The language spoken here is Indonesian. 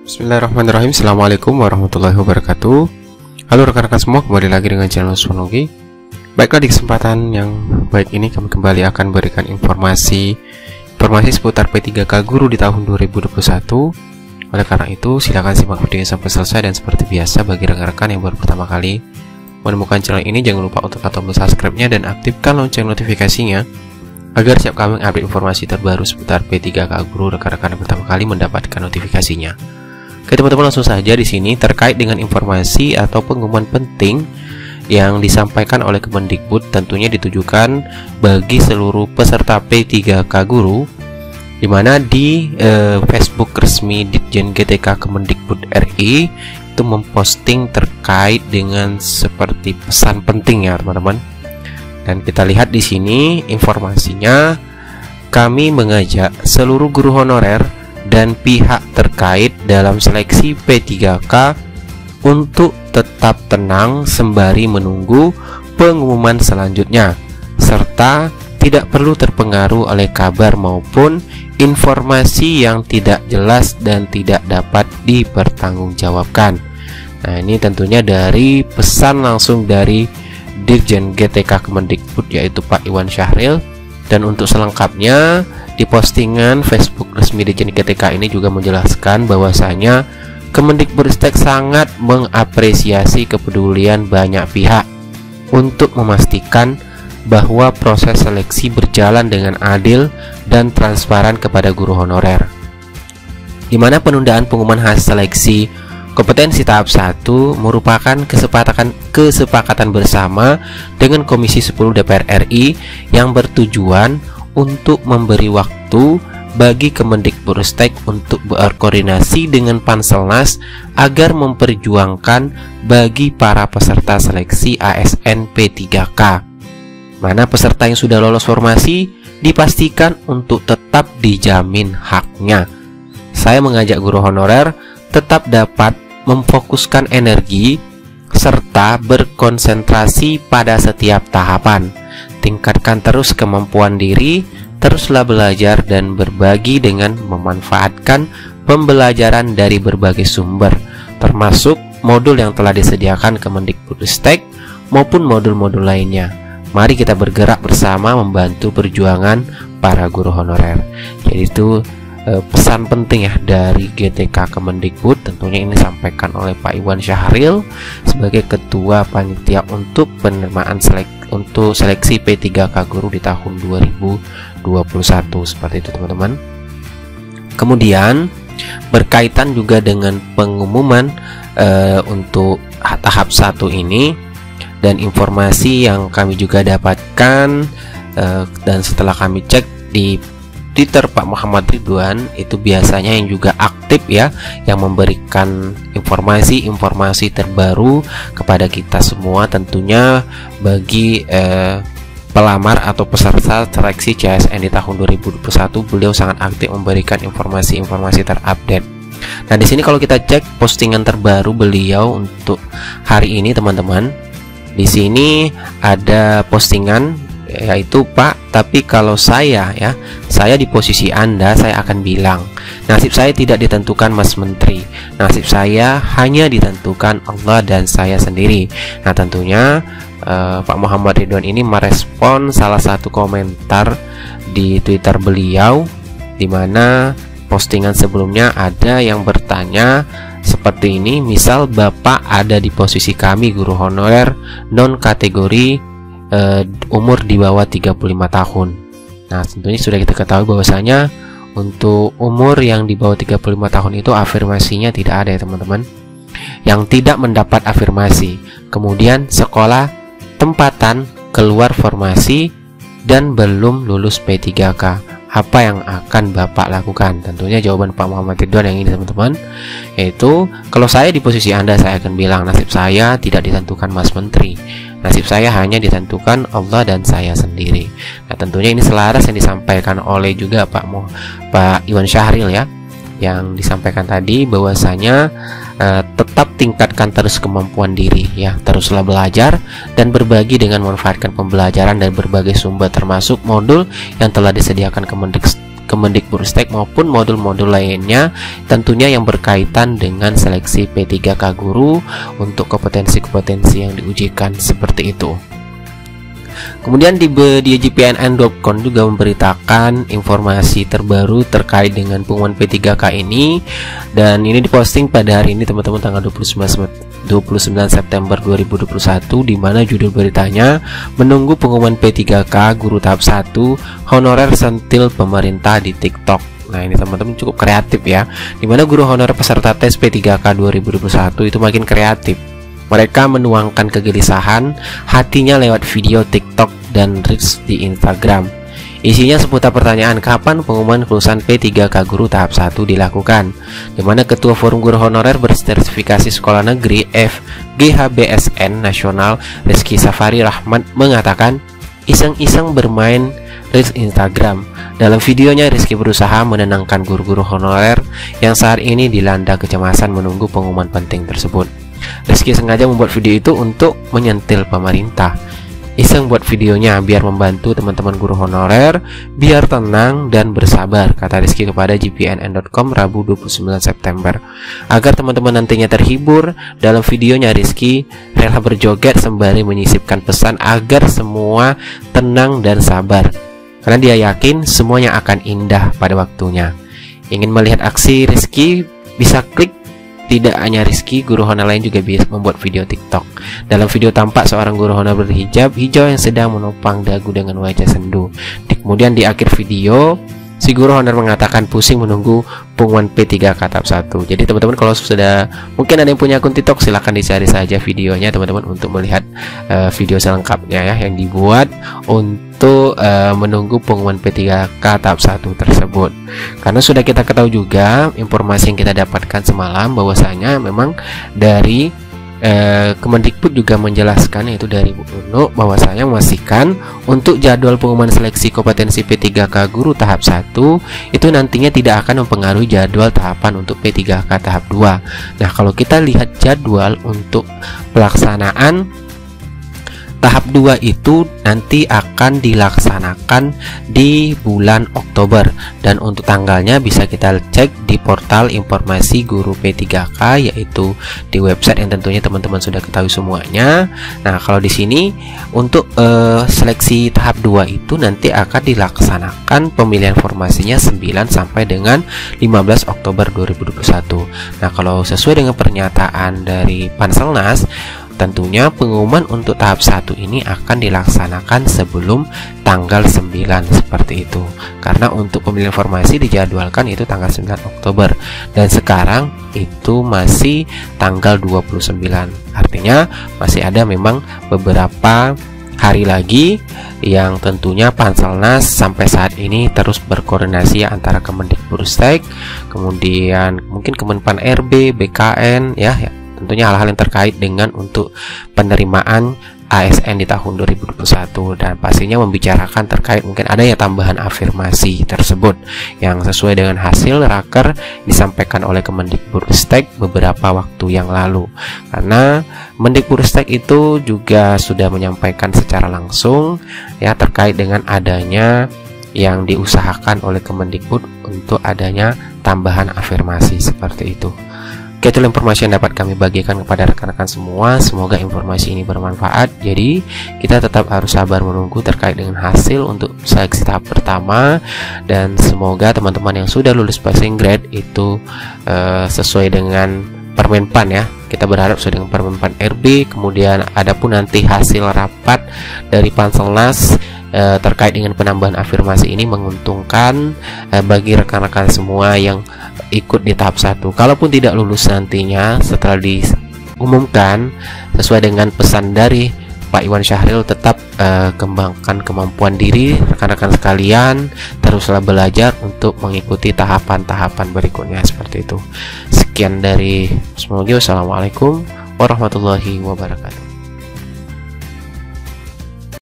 Bismillahirrahmanirrahim. Assalamualaikum warahmatullahi wabarakatuh. Halo rekan-rekan semua, kembali lagi dengan channel Sunogi. Baiklah, di kesempatan yang baik ini kami kembali akan berikan informasi seputar P3K Guru di tahun 2021. Oleh karena itu, silakan simak videonya sampai selesai, dan seperti biasa bagi rekan-rekan yang baru pertama kali menemukan channel ini, jangan lupa untuk tombol subscribe-nya dan aktifkan lonceng notifikasinya agar setiap kami update informasi terbaru seputar P3K Guru, rekan-rekan yang pertama kali mendapatkan notifikasinya. Oke teman-teman, langsung saja di sini terkait dengan informasi atau pengumuman penting yang disampaikan oleh Kemendikbud, tentunya ditujukan bagi seluruh peserta P3K Guru, di mana di Facebook resmi Ditjen GTK Kemendikbud RI itu memposting terkait dengan seperti pesan penting ya teman-teman. Dan kita lihat di sini informasinya, kami mengajak seluruh guru honorer dan pihak terkait dalam seleksi P3K untuk tetap tenang sembari menunggu pengumuman selanjutnya, serta tidak perlu terpengaruh oleh kabar maupun informasi yang tidak jelas dan tidak dapat dipertanggungjawabkan. Nah, ini tentunya dari pesan langsung dari Dirjen GTK Kemendikbud, yaitu Pak Iwan Syahril. Dan untuk selengkapnya, di postingan Facebook resmi Ditjen GTK ini juga menjelaskan bahwasanya Kemendikbudristek sangat mengapresiasi kepedulian banyak pihak untuk memastikan bahwa proses seleksi berjalan dengan adil dan transparan kepada guru honorer, di mana penundaan pengumuman hasil seleksi kompetensi tahap 1 merupakan kesepakatan bersama dengan Komisi 10 DPR RI yang bertujuan untuk memberi waktu bagi Kemendikbudristek untuk berkoordinasi dengan Panselnas agar memperjuangkan bagi para peserta seleksi ASN P3K, mana peserta yang sudah lolos formasi dipastikan untuk tetap dijamin haknya. Saya mengajak guru honorer tetap dapat memfokuskan energi serta berkonsentrasi pada setiap tahapan. Tingkatkan terus kemampuan diri, teruslah belajar dan berbagi dengan memanfaatkan pembelajaran dari berbagai sumber, termasuk modul yang telah disediakan Kemendikbudristek maupun modul-modul lainnya. Mari kita bergerak bersama membantu perjuangan para guru honorer. Jadi itu pesan penting ya dari GTK Kemendikbud. Tentunya ini disampaikan oleh Pak Iwan Syahril sebagai Ketua Panitia untuk penerimaan seleksi P3K Guru di tahun 2021. Seperti itu teman-teman. Kemudian berkaitan juga dengan pengumuman untuk tahap 1 ini, dan informasi yang kami juga dapatkan dan setelah kami cek di Twitter Pak Muhammad Ridwan, itu biasanya yang juga aktif ya, yang memberikan informasi terbaru kepada kita semua, tentunya bagi pelamar atau peserta seleksi CSN di tahun 2021. Beliau sangat aktif memberikan informasi terupdate. Nah, di sini kalau kita cek postingan terbaru beliau untuk hari ini teman-teman, di sini ada postingan yaitu, Pak, tapi kalau saya di posisi Anda, saya akan bilang, nasib saya tidak ditentukan Mas Menteri, nasib saya hanya ditentukan Allah dan saya sendiri. Nah, tentunya Pak Muhammad Ridwan ini merespon salah satu komentar di Twitter beliau, di mana postingan sebelumnya ada yang bertanya seperti ini, misal Bapak ada di posisi kami guru honorer non kategori umur di bawah 35 tahun. Nah, tentunya sudah kita ketahui bahwasanya untuk umur yang di bawah 35 tahun itu afirmasinya tidak ada ya teman-teman. Yang tidak mendapat afirmasi, kemudian sekolah tempatan, keluar formasi, dan belum lulus P3K, apa yang akan Bapak lakukan? Tentunya jawaban Pak Muhammad Ridwan yang ini teman-teman, yaitu kalau saya di posisi Anda, saya akan bilang, nasib saya tidak ditentukan Mas Menteri, nasib saya hanya ditentukan Allah dan saya sendiri. Nah, tentunya ini selaras yang disampaikan oleh juga Pak Iwan Syahril ya, yang disampaikan tadi bahwasanya tetap tingkatkan terus kemampuan diri ya, teruslah belajar dan berbagi dengan memanfaatkan pembelajaran dari berbagai sumber, termasuk modul yang telah disediakan Kemendikbudristek maupun modul-modul lainnya tentunya yang berkaitan dengan seleksi P3K guru untuk kompetensi-kompetensi yang diujikan seperti itu. Kemudian di jpnn.com juga memberitakan informasi terbaru terkait dengan pengumuman P3K ini, dan ini diposting pada hari ini teman-teman, tanggal 29 September 2021, di mana judul beritanya menunggu pengumuman P3K guru tahap 1 honorer sentil pemerintah di TikTok. Nah, ini teman-teman cukup kreatif ya, dimana guru honorer peserta tes P3K 2021 itu makin kreatif. Mereka menuangkan kegelisahan hatinya lewat video TikTok dan Reels di Instagram. Isinya seputar pertanyaan kapan pengumuman kelulusan P3K guru tahap 1 dilakukan, di mana Ketua Forum Guru Honorer Bersertifikasi Sekolah Negeri FGHBSN Nasional Rizky Safari Rahmat mengatakan, iseng-iseng bermain Reels Instagram. Dalam videonya, Rizky berusaha menenangkan guru-guru honorer yang saat ini dilanda kecemasan menunggu pengumuman penting tersebut. Rizky sengaja membuat video itu untuk menyentil pemerintah. Iseng buat videonya biar membantu teman-teman guru honorer biar tenang dan bersabar, kata Rizky kepada jpnn.com Rabu 29 September. Agar teman-teman nantinya terhibur, dalam videonya Rizky rela berjoget sembari menyisipkan pesan agar semua tenang dan sabar, karena dia yakin semuanya akan indah pada waktunya. Ingin melihat aksi Rizky? Bisa klik. Tidak hanya Rizky, guru honorer lain juga bisa membuat video TikTok. Dalam video tampak seorang guru honorer berhijab hijau yang sedang menopang dagu dengan wajah sendu. Kemudian di akhir video, si guru honorer mengatakan pusing menunggu pengumuman P3K tahap 1. Jadi teman-teman, kalau sudah mungkin ada yang punya akun TikTok, silahkan dicari saja videonya teman-teman untuk melihat video selengkapnya ya, yang dibuat untuk menunggu pengumuman P3K tahap 1 tersebut. Karena sudah kita ketahui juga informasi yang kita dapatkan semalam bahwasanya memang dari Kemendikbud juga menjelaskan, yaitu dari Bu Nunu, bahwasanya memastikan untuk jadwal pengumuman seleksi kompetensi P3K guru tahap 1 itu nantinya tidak akan mempengaruhi jadwal tahapan untuk P3K tahap 2. Nah, kalau kita lihat jadwal untuk pelaksanaan tahap 2 itu nanti akan dilaksanakan di bulan Oktober, dan untuk tanggalnya bisa kita cek di portal informasi guru P3K, yaitu di website yang tentunya teman-teman sudah ketahui semuanya. Nah, kalau di sini untuk seleksi tahap 2 itu nanti akan dilaksanakan pemilihan formasinya 9 sampai dengan 15 Oktober 2021. Nah, kalau sesuai dengan pernyataan dari Panselnas, tentunya pengumuman untuk tahap 1 ini akan dilaksanakan sebelum tanggal 9 seperti itu. Karena untuk pemilihan formasi dijadwalkan itu tanggal 9 Oktober, dan sekarang itu masih tanggal 29. Artinya masih ada memang beberapa hari lagi yang tentunya Panselnas sampai saat ini terus berkoordinasi antara Kemendikbudristek, kemudian mungkin Kemenpan RB, BKN ya, tentunya hal-hal yang terkait dengan untuk penerimaan ASN di tahun 2021, dan pastinya membicarakan terkait mungkin ada ya tambahan afirmasi tersebut yang sesuai dengan hasil raker disampaikan oleh Kemendikbudristek beberapa waktu yang lalu. Karena Mendikbudristek itu juga sudah menyampaikan secara langsung ya terkait dengan adanya yang diusahakan oleh Kemendikbud untuk adanya tambahan afirmasi seperti itu. Oke, itulah informasi yang dapat kami bagikan kepada rekan-rekan semua. Semoga informasi ini bermanfaat. Jadi kita tetap harus sabar menunggu terkait dengan hasil untuk seleksi tahap pertama, dan semoga teman-teman yang sudah lulus passing grade itu sesuai dengan Permenpan ya. Kita berharap sesuai dengan Permenpan RB. Kemudian adapun nanti hasil rapat dari Panselnas terkait dengan penambahan afirmasi ini menguntungkan bagi rekan-rekan semua yang ikut di tahap 1. Kalaupun tidak lulus nantinya setelah diumumkan, sesuai dengan pesan dari Pak Iwan Syahril, tetap kembangkan kemampuan diri rekan-rekan sekalian, teruslah belajar untuk mengikuti tahapan-tahapan berikutnya seperti itu. Sekian dari Semoga. Wassalamualaikum warahmatullahi wabarakatuh.